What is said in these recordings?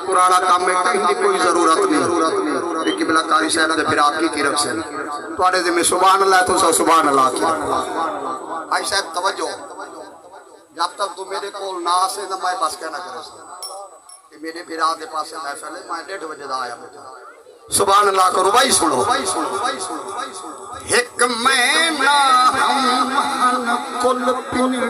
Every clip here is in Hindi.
पुराना काम में कहीं कोई जरूरत नहीं कि बिला कारी साहब दे फिर आपकी की रख से तुम्हारे जिम्मे सुभान अल्लाह तो सब सुभान अल्लाह की भाई साहब तवज्जो जब तक तू मेरे को ना से ना मैं बस कहना करे कि मेरे फिरा दे पास महफिल है मैं 1:30 बजे दा आया बेटा सुभान अल्लाह करो भाई सुनो एक मैं ना हम कुल पिने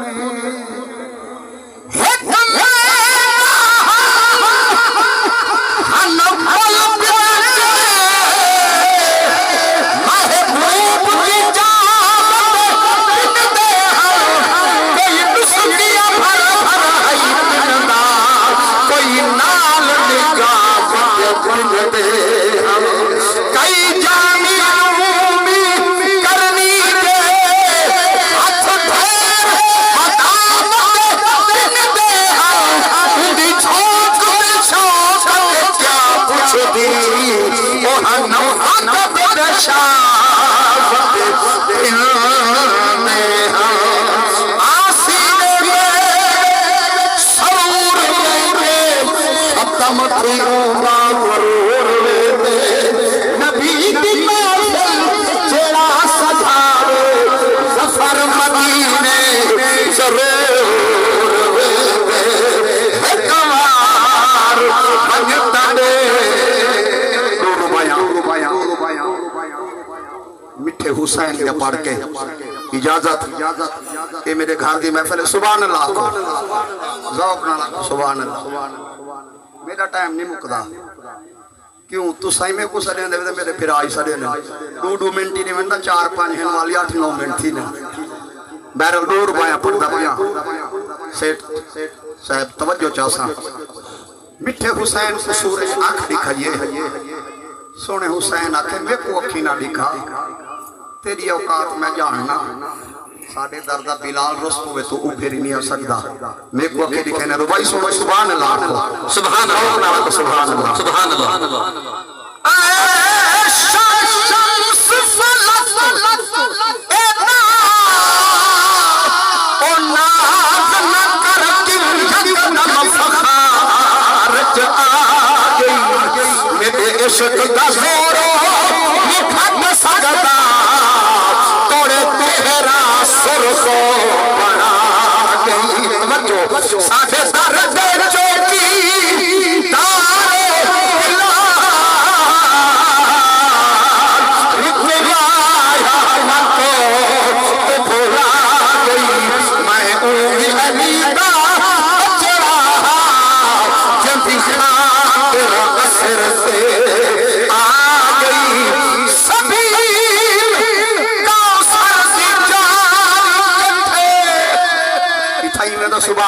हुसैन के पढ़ के इजाजत ये मेरे घर की महफिल सुभान अल्लाह सुभान अल्लाह मेरा टाइम नहीं मुकदा क्यों तू सही में कुछ सड़े दे मेरे फिर आई सड़े ने 2 मिनट ही नहीं मिलता 4-5 हैं वाली 8-9 मिनट थी ने बैरल 2 रुपया पड़ता पया सेठ साहब तवज्जो चासा मिठे हुसैन को सूरज आंख दिखाइए सोने हुसैन आखे मेरे को अखी ना दिखा तेरी औकात मैं जानना साडे दर्दा बिलाल रुस्त हुए तो उफेर ही नहीं आ सकता मेरे को अखे दिखे ना तो भाई सुनो सुभान अल्लाह सुभान अल्लाह सुभान अल्लाह सुभान अल्लाह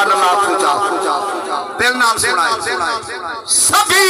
सुभान अल्लाह पूजा दिल नाल सुनाए सभी